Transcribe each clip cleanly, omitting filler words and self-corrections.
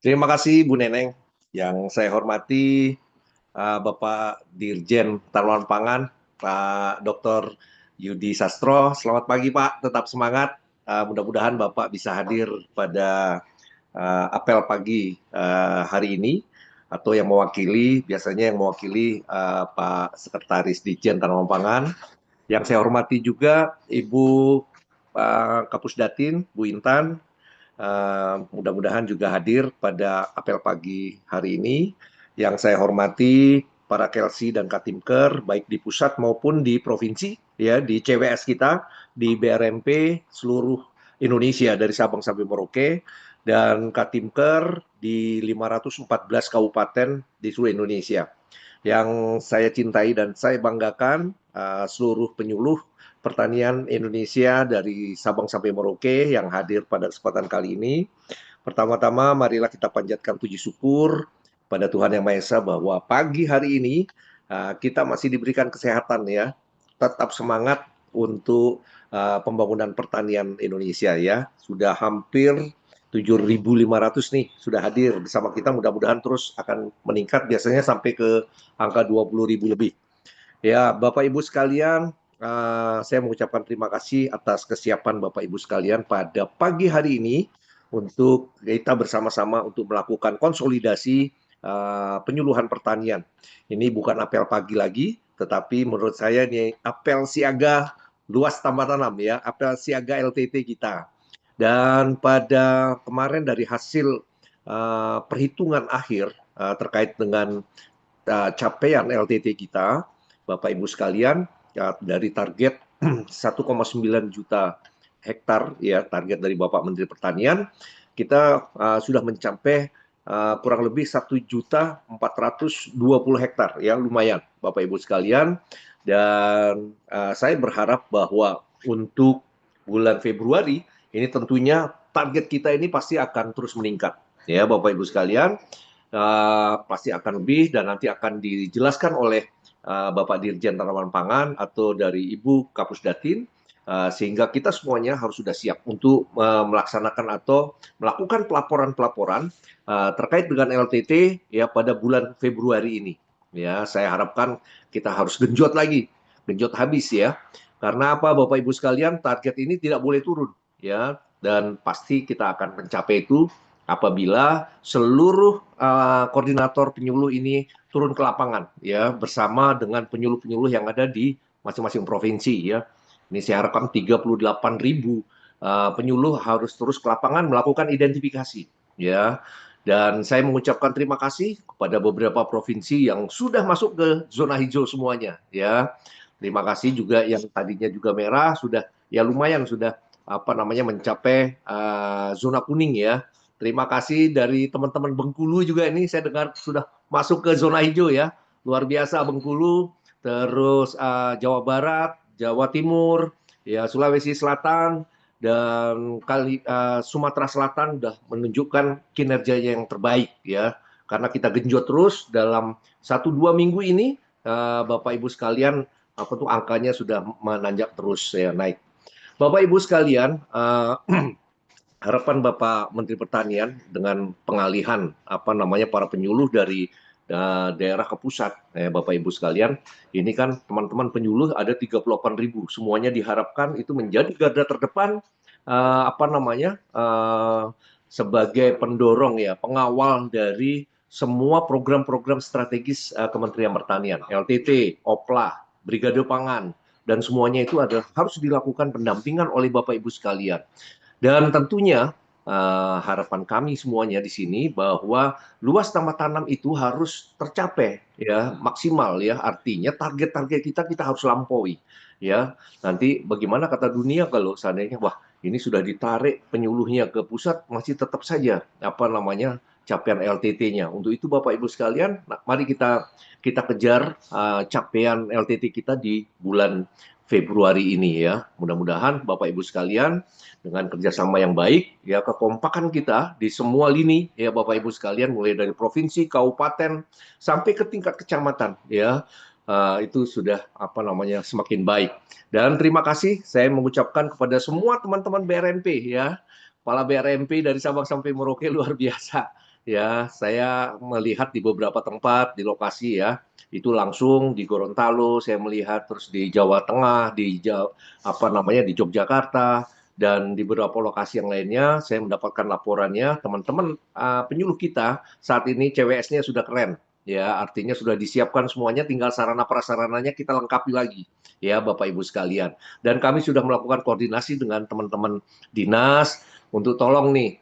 Terima kasih Bu Neneng. Yang saya hormati Bapak Dirjen Tanaman Pangan, Pak Dr. Yudi Sastro. Selamat pagi Pak, tetap semangat. Mudah-mudahan Bapak bisa hadir pada apel pagi hari ini atau yang mewakili, biasanya yang mewakili Pak Sekretaris Dirjen Tanaman Pangan. Yang saya hormati juga Ibu Kapus Datin, Bu Intan. Mudah-mudahan juga hadir pada apel pagi hari ini. Yang saya hormati para Kelsi dan Katimker, baik di pusat maupun di provinsi, ya di CWS kita, di BRMP seluruh Indonesia dari Sabang sampai Merauke, dan Katimker di 514 kabupaten di seluruh Indonesia. Yang saya cintai dan saya banggakan seluruh penyuluh pertanian Indonesia dari Sabang sampai Merauke yang hadir pada kesempatan kali ini. Pertama-tama marilah kita panjatkan puji syukur pada Tuhan Yang Maha Esa bahwa pagi hari ini kita masih diberikan kesehatan ya. Tetap semangat untuk pembangunan pertanian Indonesia ya. Sudah hampir 7.500 nih sudah hadir bersama kita, mudah-mudahan terus akan meningkat biasanya sampai ke angka 20.000 lebih. Ya, Bapak Ibu sekalian, saya mengucapkan terima kasih atas kesiapan Bapak Ibu sekalian pada pagi hari ini untuk kita bersama-sama untuk melakukan konsolidasi penyuluhan pertanian. Ini bukan apel pagi lagi, tetapi menurut saya ini apel siaga luas tambah tanam ya, apel siaga LTT kita. Dan pada kemarin dari hasil perhitungan akhir terkait dengan capaian LTT kita, Bapak Ibu sekalian, dari target 1,9 juta hektar ya target dari Bapak Menteri Pertanian, kita sudah mencapai kurang lebih 1.420 hektar ya, lumayan Bapak Ibu sekalian. Dan saya berharap bahwa untuk bulan Februari ini tentunya target kita ini pasti akan terus meningkat ya Bapak Ibu sekalian. Pasti akan lebih dan nanti akan dijelaskan oleh Bapak Dirjen Tanaman Pangan atau dari Ibu Kapus Datin, sehingga kita semuanya harus sudah siap untuk melaksanakan atau melakukan pelaporan-pelaporan terkait dengan LTT ya pada bulan Februari ini. Ya, saya harapkan kita harus genjot lagi, genjot habis ya. Karena apa, Bapak Ibu sekalian, target ini tidak boleh turun ya, dan pasti kita akan mencapai itu apabila seluruh koordinator penyuluh ini turun ke lapangan ya bersama dengan penyuluh-penyuluh yang ada di masing-masing provinsi ya. Ini saya harapkan 38.000 penyuluh harus terus ke lapangan melakukan identifikasi ya. Dan saya mengucapkan terima kasih kepada beberapa provinsi yang sudah masuk ke zona hijau semuanya ya. Terima kasih juga yang tadinya juga merah sudah ya lumayan sudah apa namanya mencapai zona kuning ya. Terima kasih dari teman-teman Bengkulu juga ini saya dengar sudah masuk ke zona hijau ya. Luar biasa Bengkulu, terus Jawa Barat, Jawa Timur, ya Sulawesi Selatan dan Sumatera Selatan sudah menunjukkan kinerjanya yang terbaik ya. Karena kita genjot terus dalam 1-2 minggu ini Bapak Ibu sekalian apa tuh angkanya sudah menanjak terus ya naik. Bapak Ibu sekalian, harapan Bapak Menteri Pertanian dengan pengalihan apa namanya para penyuluh dari daerah ke pusat, Bapak Ibu sekalian, ini kan teman-teman penyuluh ada 38.000, semuanya diharapkan itu menjadi garda terdepan apa namanya sebagai pendorong ya, pengawal dari semua program-program strategis Kementerian Pertanian, LTT, OPLA, Brigade Pangan, dan semuanya itu harus dilakukan pendampingan oleh Bapak Ibu sekalian. Dan tentunya harapan kami semuanya di sini bahwa luas tambah tanam itu harus tercapai ya maksimal ya, artinya target-target kita harus lampaui ya. Nanti bagaimana kata dunia kalau seandainya wah ini sudah ditarik penyuluhnya ke pusat masih tetap saja apa namanya capaian LTT-nya. Untuk itu Bapak Ibu sekalian, mari kita kejar capaian LTT kita di bulan Februari ini ya. Mudah-mudahan Bapak Ibu sekalian dengan kerjasama yang baik, ya kekompakan kita di semua lini, ya Bapak Ibu sekalian, mulai dari provinsi, kabupaten, sampai ke tingkat kecamatan, ya itu sudah apa namanya semakin baik. Dan terima kasih saya mengucapkan kepada semua teman-teman BRMP ya, kepala BRMP dari Sabang sampai Merauke luar biasa. ya, saya melihat di beberapa tempat di lokasi ya, itu langsung di Gorontalo saya melihat, terus di Jawa Tengah, apa namanya di Yogyakarta dan di beberapa lokasi yang lainnya saya mendapatkan laporannya teman-teman penyuluh kita saat ini CWS-nya sudah keren. Ya, artinya sudah disiapkan semuanya, tinggal sarana prasarananya kita lengkapi lagi, ya Bapak Ibu sekalian. Dan kami sudah melakukan koordinasi dengan teman-teman dinas, untuk tolong nih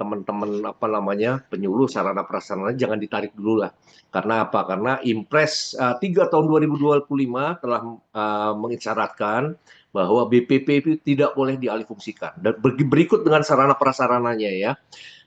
teman-teman apa namanya penyuluh sarana prasarana jangan ditarik dulu lah. Karena apa? Karena Impres 3 tahun 2025 telah mengisyaratkan bahwa BPP itu tidak boleh dialihfungsikan. Dan berikut dengan sarana prasarananya ya.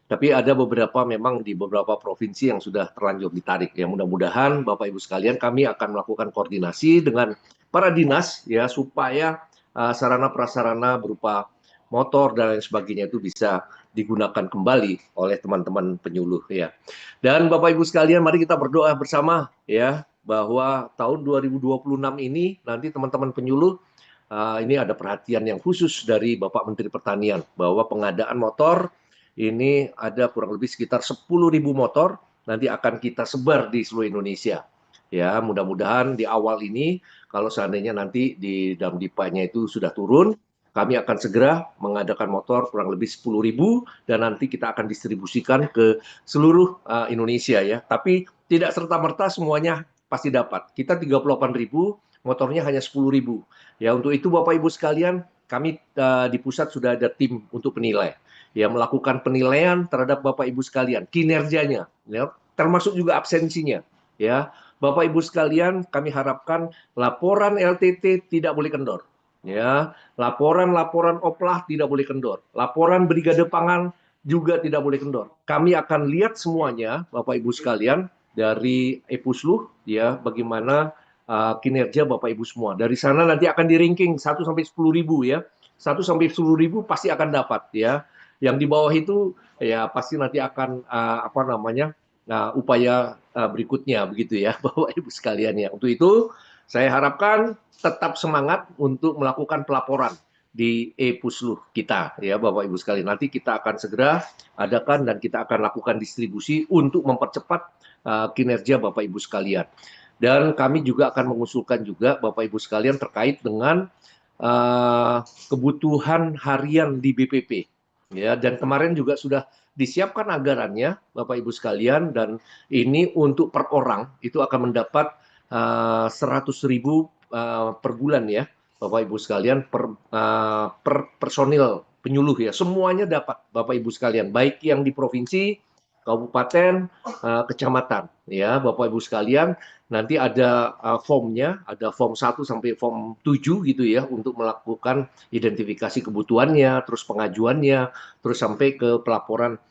Tapi ada beberapa memang di beberapa provinsi yang sudah terlanjur ditarik. Ya mudah-mudahan Bapak Ibu sekalian kami akan melakukan koordinasi dengan para dinas ya supaya sarana prasarana berupa motor dan lain sebagainya itu bisa digunakan kembali oleh teman-teman penyuluh ya. Dan Bapak Ibu sekalian mari kita berdoa bersama ya bahwa tahun 2026 ini nanti teman-teman penyuluh ini ada perhatian yang khusus dari Bapak Menteri Pertanian bahwa pengadaan motor ini ada kurang lebih sekitar 10.000 motor nanti akan kita sebar di seluruh Indonesia. Ya, mudah-mudahan di awal ini kalau seandainya nanti di Damdipanya itu sudah turun, kami akan segera mengadakan motor kurang lebih 10.000 dan nanti kita akan distribusikan ke seluruh Indonesia ya. Tapi tidak serta-merta semuanya pasti dapat. Kita 38.000, motornya hanya 10.000. Ya, untuk itu Bapak Ibu sekalian, kami di pusat sudah ada tim untuk penilai ya melakukan penilaian terhadap Bapak Ibu sekalian, kinerjanya, ya, termasuk juga absensinya. Ya, Bapak Ibu sekalian, kami harapkan laporan LTT tidak boleh kendor. Ya, laporan-laporan oplah tidak boleh kendor. Laporan brigade pangan juga tidak boleh kendor. Kami akan lihat semuanya, Bapak Ibu sekalian, dari Epusluh, ya, bagaimana kinerja Bapak Ibu semua. Dari sana nanti akan di ranking 1 sampai 10.000 ya. 1 sampai 10.000 pasti akan dapat ya. Yang di bawah itu ya pasti nanti akan apa namanya upaya berikutnya begitu ya Bapak Ibu sekalian ya. Untuk itu saya harapkan tetap semangat untuk melakukan pelaporan di e-pusluh kita ya Bapak Ibu sekalian. Nanti kita akan segera adakan dan kita akan lakukan distribusi untuk mempercepat kinerja Bapak Ibu sekalian. Dan kami juga akan mengusulkan juga Bapak Ibu sekalian terkait dengan kebutuhan harian di BPP. Ya, dan kemarin juga sudah disiapkan anggarannya, Bapak Ibu sekalian, dan ini untuk per orang itu akan mendapat 100.000 per bulan ya, Bapak Ibu sekalian, per personil penyuluh ya, semuanya dapat Bapak Ibu sekalian, baik yang di provinsi, kabupaten, kecamatan ya, Bapak Ibu sekalian. Nanti ada formnya, ada form 1 sampai form 7 gitu ya untuk melakukan identifikasi kebutuhannya, terus pengajuannya, terus sampai ke pelaporan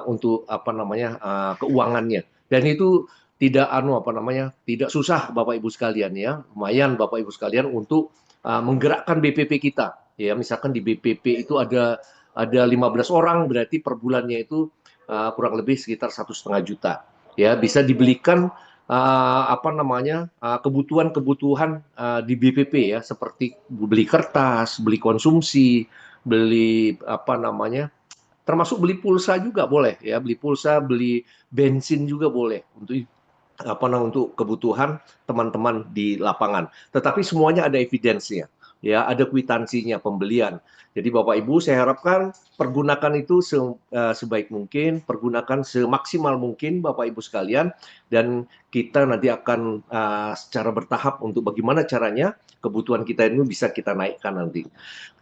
untuk apa namanya keuangannya. Dan itu tidak apa namanya tidak susah Bapak Ibu sekalian ya. Lumayan Bapak Ibu sekalian untuk menggerakkan BPP kita. Ya, misalkan di BPP itu ada 15 orang berarti per bulannya itu kurang lebih sekitar 1,5 juta. Ya, bisa dibelikan apa namanya kebutuhan-kebutuhan di BPP ya seperti beli kertas, beli konsumsi, beli apa namanya termasuk beli pulsa juga boleh ya, beli pulsa, beli bensin juga boleh untuk apa namanya untuk kebutuhan teman-teman di lapangan. Tetapi semuanya ada evidence-nya, ya, ada kwitansinya pembelian. Jadi Bapak Ibu, saya harapkan pergunakan itu sebaik mungkin, pergunakan semaksimal mungkin Bapak Ibu sekalian, dan kita nanti akan secara bertahap untuk bagaimana caranya kebutuhan kita ini bisa kita naikkan nanti.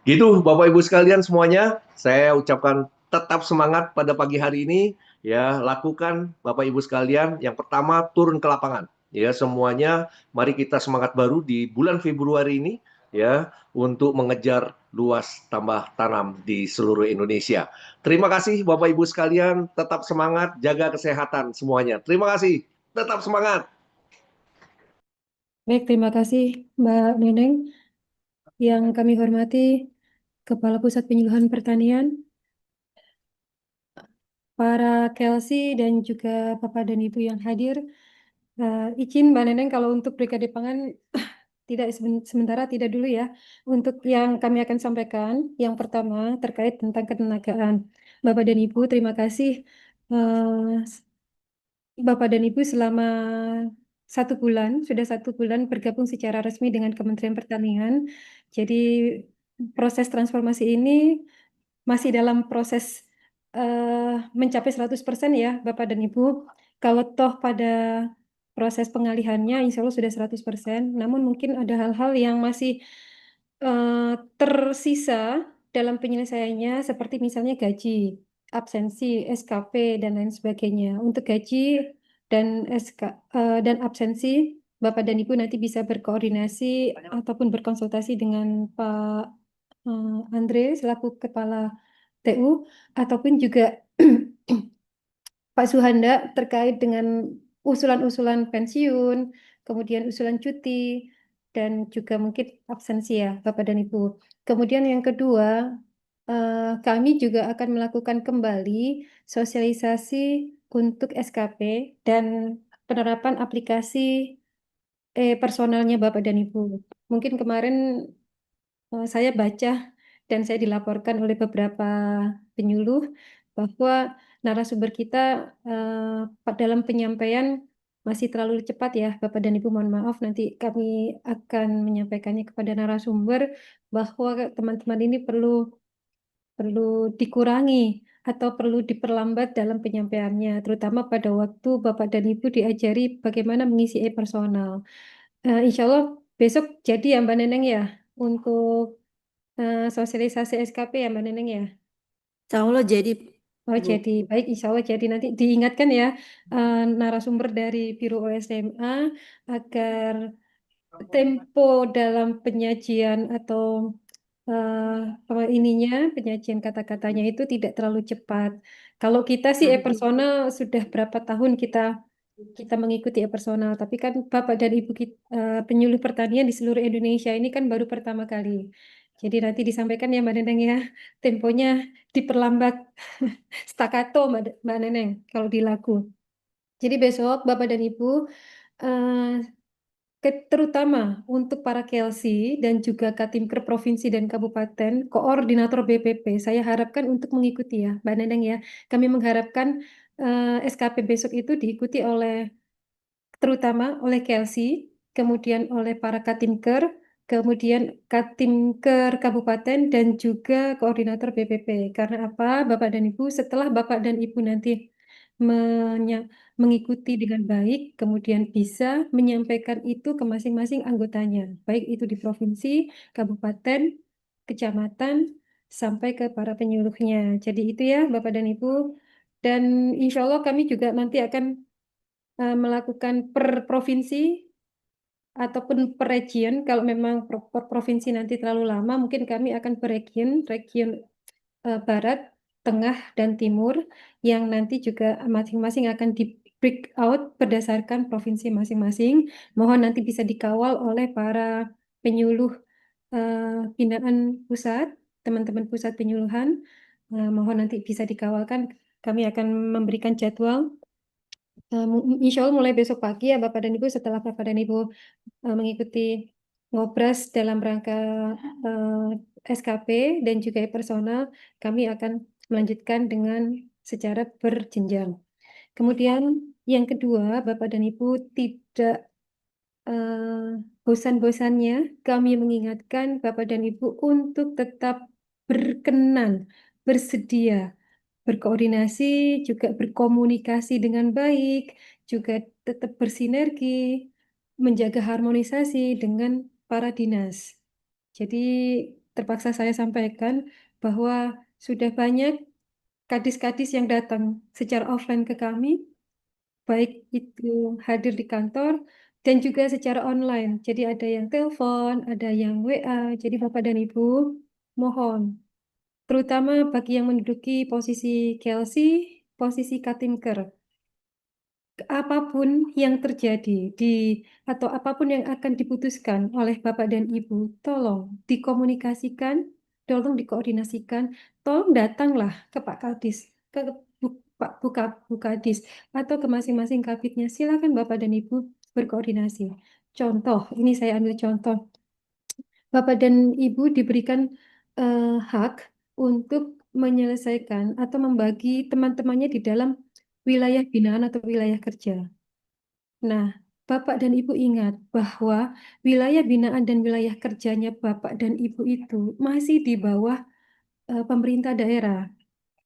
Gitu Bapak Ibu sekalian semuanya, saya ucapkan tetap semangat pada pagi hari ini ya, lakukan Bapak Ibu sekalian. Yang pertama turun ke lapangan. Ya, semuanya mari kita semangat baru di bulan Februari ini ya untuk mengejar luas tambah tanam di seluruh Indonesia. Terima kasih Bapak Ibu sekalian, tetap semangat, jaga kesehatan semuanya. Terima kasih. Tetap semangat. Baik, terima kasih Mbak Neneng. Yang kami hormati Kepala Pusat Penyuluhan Pertanian, para Kelsey dan juga Bapak dan Ibu yang hadir. Izin Mbak Neneng kalau untuk Brigade Pangan tidak sementara tidak dulu ya. Untuk yang kami akan sampaikan, yang pertama terkait tentang ketenagaan. Bapak dan Ibu, terima kasih eh, Bapak dan Ibu selama 1 bulan, sudah 1 bulan bergabung secara resmi dengan Kementerian Pertanian. Jadi proses transformasi ini masih dalam proses mencapai 100% ya Bapak dan Ibu. Kalau toh pada proses pengalihannya insya Allah sudah 100%, namun mungkin ada hal-hal yang masih tersisa dalam penyelesaiannya seperti misalnya gaji, absensi, SKP dan lain sebagainya. Untuk gaji dan dan absensi Bapak dan Ibu nanti bisa berkoordinasi ataupun berkonsultasi dengan Pak Andre selaku Kepala TU ataupun juga Pak Suhanda terkait dengan usulan-usulan pensiun, kemudian usulan cuti, dan juga mungkin absensi ya, Bapak dan Ibu. Kemudian yang kedua, kami juga akan melakukan kembali sosialisasi untuk SKP dan penerapan aplikasi personalnya Bapak dan Ibu. Mungkin kemarin saya baca dan saya dilaporkan oleh beberapa penyuluh bahwa narasumber kita dalam penyampaian masih terlalu cepat ya, Bapak dan Ibu mohon maaf nanti kami akan menyampaikannya kepada narasumber bahwa teman-teman ini perlu perlu dikurangi atau perlu diperlambat dalam penyampaiannya, terutama pada waktu Bapak dan Ibu diajari bagaimana mengisi e-personal. Insya Allah besok jadi ya Mbak Neneng ya untuk sosialisasi SKP ya Mbak Neneng ya. Insya Allah jadi Oh Bu. jadi baik Insya Allah jadi nanti diingatkan ya narasumber dari Biro OSMA agar tempo dalam penyajian atau penyajian kata-katanya itu tidak terlalu cepat. Kalau kita sih e-personal sudah berapa tahun kita kita mengikuti e-personal, tapi kan Bapak dan Ibu penyuluh pertanian di seluruh Indonesia ini kan baru pertama kali. Jadi nanti disampaikan ya Mbak Neneng ya, temponya diperlambat staccato Mbak Neneng kalau di lagu. Jadi besok Bapak dan Ibu eh, terutama untuk para Kelsi dan juga Katimker Provinsi dan Kabupaten, Koordinator BPP, saya harapkan untuk mengikuti ya, Mbak Neneng ya. Kami mengharapkan SKP besok itu diikuti oleh terutama oleh Kelsey, kemudian oleh para Katimker, kemudian Katimker Kabupaten dan juga koordinator BPP. Karena apa, Bapak dan Ibu, setelah Bapak dan Ibu nanti mengikuti dengan baik, kemudian bisa menyampaikan itu ke masing-masing anggotanya, baik itu di provinsi, kabupaten, kecamatan, sampai ke para penyuluhnya. Jadi itu ya, Bapak dan Ibu. Dan insya Allah kami juga nanti akan melakukan per provinsi ataupun per region. Kalau memang per provinsi nanti terlalu lama, mungkin kami akan per region, region barat, tengah, dan timur, yang nanti juga masing-masing akan di break out berdasarkan provinsi masing-masing. Mohon nanti bisa dikawal oleh para penyuluh binaan pusat, teman-teman pusat penyuluhan. Mohon nanti bisa dikawalkan. Kami akan memberikan jadwal insya Allah mulai besok pagi ya Bapak dan Ibu setelah Bapak dan Ibu mengikuti ngobras dalam rangka SKP dan juga personal, kami akan melanjutkan dengan secara berjenjang. Kemudian yang kedua, Bapak dan Ibu tidak bosan-bosannya kami mengingatkan Bapak dan Ibu untuk tetap berkenan, bersedia berkoordinasi, juga berkomunikasi dengan baik, juga tetap bersinergi, menjaga harmonisasi dengan para dinas. Jadi terpaksa saya sampaikan bahwa sudah banyak kadis-kadis yang datang secara offline ke kami, baik itu hadir di kantor dan juga secara online. Jadi ada yang telepon, ada yang WA. Jadi Bapak dan Ibu, mohon terutama bagi yang menduduki posisi Kelsey, posisi Katimker. Apapun yang terjadi atau apapun yang akan diputuskan oleh Bapak dan Ibu, tolong dikomunikasikan, tolong dikoordinasikan, tolong datanglah ke Pak Kadis, ke Pak Bukadis, atau ke masing-masing kabitnya. Silakan Bapak dan Ibu berkoordinasi. Contoh, ini saya ambil contoh. Bapak dan Ibu diberikan hak untuk menyelesaikan atau membagi teman-temannya di dalam wilayah binaan atau wilayah kerja. Nah, Bapak dan Ibu ingat bahwa wilayah binaan dan wilayah kerjanya Bapak dan Ibu itu masih di bawah pemerintah daerah.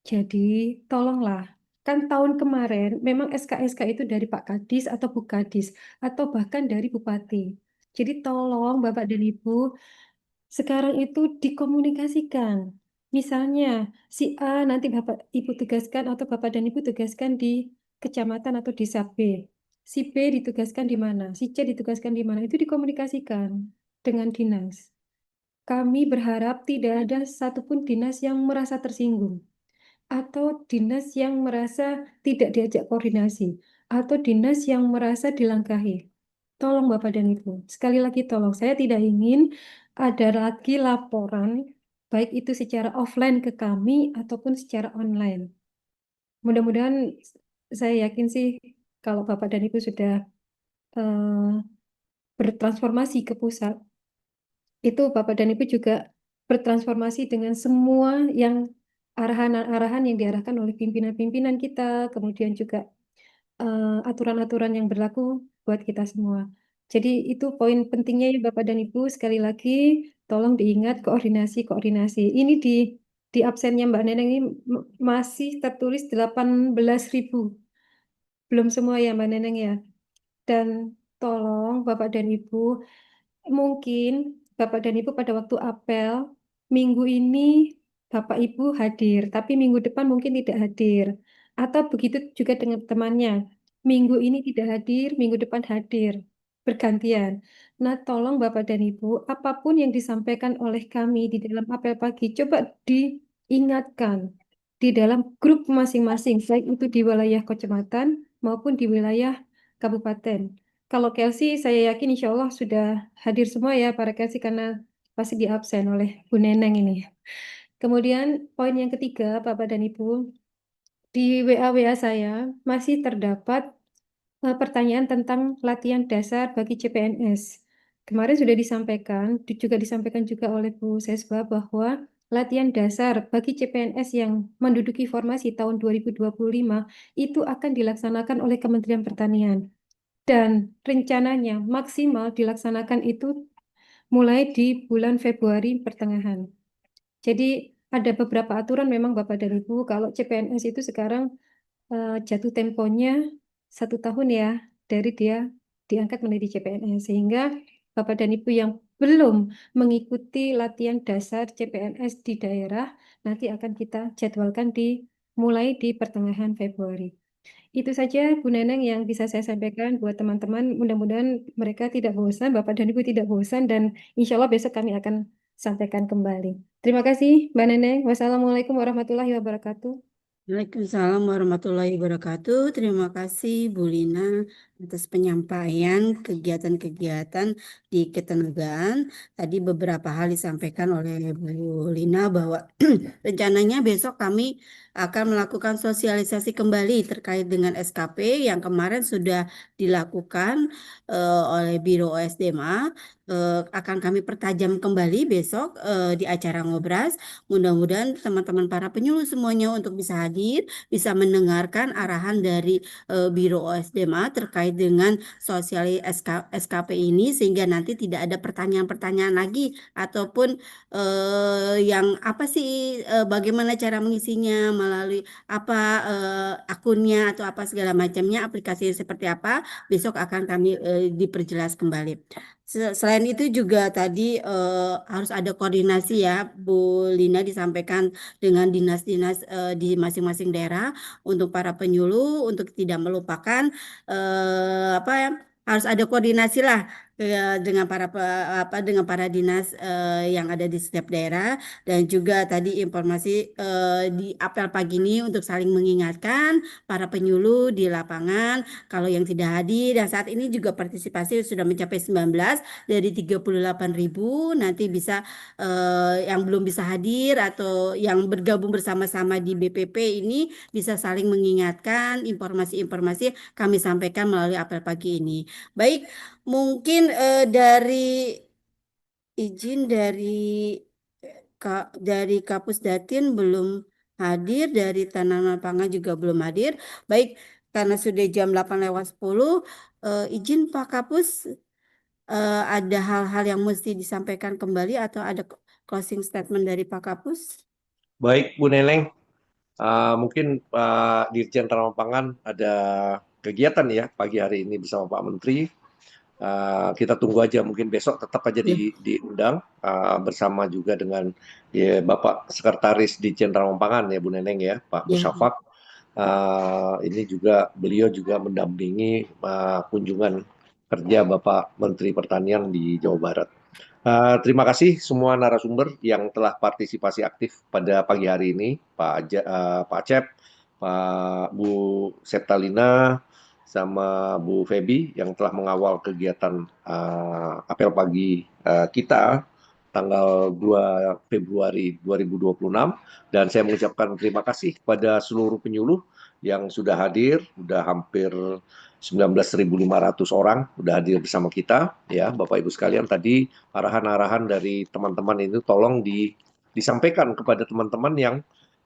Jadi, tolonglah. Kan tahun kemarin memang SK-SK itu dari Pak Kadis atau Bu Kadis atau bahkan dari Bupati. Jadi tolong Bapak dan Ibu sekarang itu dikomunikasikan. Misalnya si A nanti Bapak Ibu tugaskan atau Bapak dan Ibu tugaskan di kecamatan atau desa B. Si B ditugaskan di mana? Si C ditugaskan di mana? Itu dikomunikasikan dengan dinas. Kami berharap tidak ada satupun dinas yang merasa tersinggung atau dinas yang merasa tidak diajak koordinasi, atau dinas yang merasa dilangkahi. Tolong Bapak dan Ibu, sekali lagi tolong, saya tidak ingin ada lagi laporan, baik itu secara offline ke kami ataupun secara online. Mudah-mudahan saya yakin sih kalau Bapak dan Ibu sudah eh, bertransformasi ke pusat, itu Bapak dan Ibu juga bertransformasi dengan semua yang arahan-arahan yang diarahkan oleh pimpinan-pimpinan kita, kemudian juga aturan-aturan yang berlaku buat kita semua. Jadi itu poin pentingnya ya Bapak dan Ibu, sekali lagi tolong diingat koordinasi-koordinasi. Ini di absennya Mbak Neneng ini masih tertulis 18.000. Belum semua ya Mbak Neneng ya. Dan tolong Bapak dan Ibu, mungkin Bapak dan Ibu pada waktu apel minggu ini Bapak Ibu hadir, tapi minggu depan mungkin tidak hadir. Atau begitu juga dengan temannya. Minggu ini tidak hadir, minggu depan hadir. Bergantian. Nah, tolong Bapak dan Ibu, apapun yang disampaikan oleh kami di dalam apel pagi, coba diingatkan di dalam grup masing-masing, baik itu di wilayah kecamatan maupun di wilayah kabupaten. Kalau Kelsey, saya yakin insya Allah sudah hadir semua ya para Kelsey karena pasti di absen oleh Bu Neneng ini. Kemudian poin yang ketiga, Bapak dan Ibu, di WA-WA saya masih terdapat pertanyaan tentang latihan dasar bagi CPNS. Kemarin sudah disampaikan, juga disampaikan juga oleh Bu Sesba bahwa latihan dasar bagi CPNS yang menduduki formasi tahun 2025 itu akan dilaksanakan oleh Kementerian Pertanian. Dan rencananya maksimal dilaksanakan itu mulai di bulan Februari pertengahan. Jadi ada beberapa aturan memang Bapak dan Ibu, kalau CPNS itu sekarang jatuh temponya 1 tahun ya dari dia diangkat menjadi CPNS. Sehingga Bapak dan Ibu yang belum mengikuti latihan dasar CPNS di daerah, nanti akan kita jadwalkan mulai di pertengahan Februari. Itu saja Bu Neneng yang bisa saya sampaikan buat teman-teman. Mudah-mudahan mereka tidak bosan, Bapak dan Ibu tidak bosan, dan insya Allah besok kami akan sampaikan kembali. Terima kasih Mbak Neneng. Wassalamualaikum warahmatullahi wabarakatuh. Waalaikumsalam warahmatullahi wabarakatuh. Terima kasih Bu Lina atas penyampaian kegiatan-kegiatan di ketenagaan. Tadi beberapa hal disampaikan oleh Bu Lina bahwa rencananya besok kami akan melakukan sosialisasi kembali terkait dengan SKP yang kemarin sudah dilakukan oleh Biro OSDMA. Akan kami pertajam kembali besok di acara Ngobras. Mudah-mudahan teman-teman para penyuluh semuanya untuk bisa hadir, bisa mendengarkan arahan dari Biro OSDMA terkait dengan SKP ini sehingga nanti tidak ada pertanyaan-pertanyaan lagi ataupun yang apa sih bagaimana cara mengisinya melalui apa akunnya atau apa segala macamnya aplikasi seperti apa besok akan kami diperjelas kembali. Selain itu juga tadi harus ada koordinasi ya Bu Lina disampaikan dengan dinas-dinas di masing-masing daerah untuk para penyuluh untuk tidak melupakan apa ya harus ada koordinasi lah dengan dengan para dinas yang ada di setiap daerah dan juga tadi informasi di apel pagi ini untuk saling mengingatkan para penyuluh di lapangan kalau yang tidak hadir dan saat ini juga partisipasi sudah mencapai 19 dari 38.000 nanti bisa yang belum bisa hadir atau yang bergabung bersama-sama di BPP ini bisa saling mengingatkan informasi-informasi kami sampaikan melalui apel pagi ini. Baik, mungkin dari izin dari dari Kapus Datin belum hadir, dari tanaman pangan juga belum hadir. Baik, karena sudah jam 8:10, izin Pak Kapus, ada hal-hal yang mesti disampaikan kembali atau ada closing statement dari Pak Kapus? Baik, Bu Neneng, mungkin Pak Dirjen Tanaman Pangan ada kegiatan ya pagi hari ini bersama Pak Menteri. Kita tunggu aja, mungkin besok tetap aja Ya, diundang bersama juga dengan ya, Bapak Sekretaris Dirjen Tanaman Pangan ya Bu Neneng ya, Pak ya. Musyafak. Ini juga beliau juga mendampingi kunjungan kerja Bapak Menteri Pertanian di Jawa Barat. Terima kasih semua narasumber yang telah partisipasi aktif pada pagi hari ini, Pak Acep, Bu Septalina, sama Bu Febi yang telah mengawal kegiatan apel pagi kita tanggal 2 Februari 2026, dan saya mengucapkan terima kasih kepada seluruh penyuluh yang sudah hadir, sudah hampir 19.500 orang sudah hadir bersama kita ya Bapak Ibu sekalian. Tadi arahan-arahan dari teman-teman itu tolong disampaikan kepada teman-teman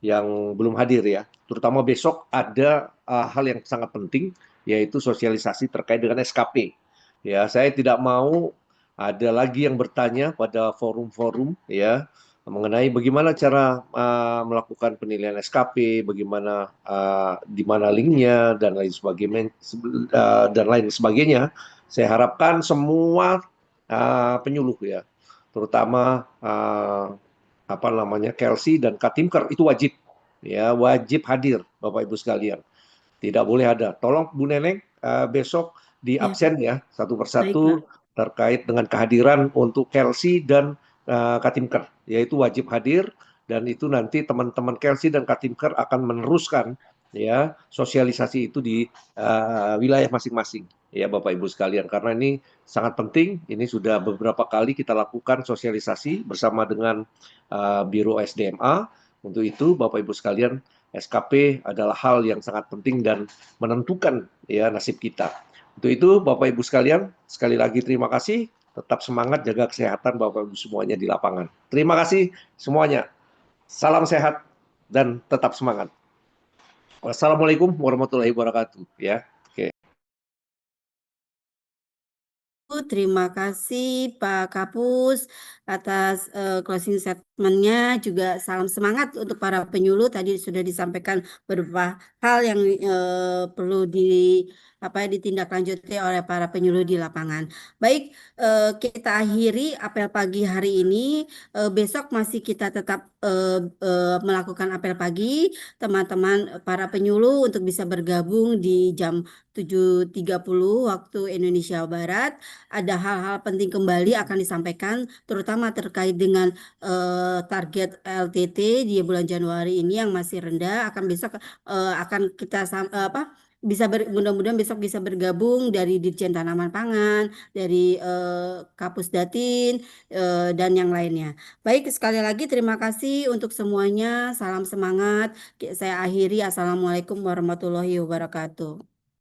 yang belum hadir ya. Terutama besok ada hal yang sangat penting, yaitu sosialisasi terkait dengan SKP. Ya, saya tidak mau ada lagi yang bertanya pada forum-forum ya mengenai bagaimana cara melakukan penilaian SKP, bagaimana di mana linknya dan lain sebagainya. Saya harapkan semua penyuluh ya, terutama apa namanya Kelsey dan Katimker itu wajib ya, wajib hadir Bapak Ibu sekalian. Tidak boleh ada. Tolong Bu Neneng besok di Ya, absen ya satu baik Pak. persatu terkait dengan kehadiran untuk Kelsey dan Katimker, yaitu wajib hadir, dan itu nanti teman-teman Kelsey dan Katimker akan meneruskan ya sosialisasi itu di wilayah masing-masing ya Bapak Ibu sekalian, karena ini sangat penting. Ini sudah beberapa kali kita lakukan sosialisasi bersama dengan Biro SDMA. Untuk itu Bapak Ibu sekalian, SKP adalah hal yang sangat penting dan menentukan ya nasib kita. Untuk itu Bapak Ibu sekalian, sekali lagi terima kasih. Tetap semangat jaga kesehatan Bapak Ibu semuanya di lapangan. Terima kasih semuanya. Salam sehat dan tetap semangat. Wassalamualaikum warahmatullahi wabarakatuh ya. Oke. Terima kasih Pak Kapus atas closing statement-nya, juga salam semangat untuk para penyuluh. Tadi sudah disampaikan beberapa hal yang perlu ditindaklanjuti oleh para penyuluh di lapangan. Baik, kita akhiri apel pagi hari ini. Besok masih kita tetap melakukan apel pagi. Teman-teman para penyuluh untuk bisa bergabung di jam 7.30 waktu Indonesia Barat. Ada hal-hal penting kembali akan disampaikan, terutama terkait dengan target LTT di bulan Januari ini yang masih rendah. Akan kita mudah-mudahan besok bisa bergabung dari Dirjen Tanaman Pangan, dari Kapus Datin, dan yang lainnya. Baik, sekali lagi terima kasih untuk semuanya. Salam semangat. Saya akhiri. Assalamualaikum warahmatullahi wabarakatuh.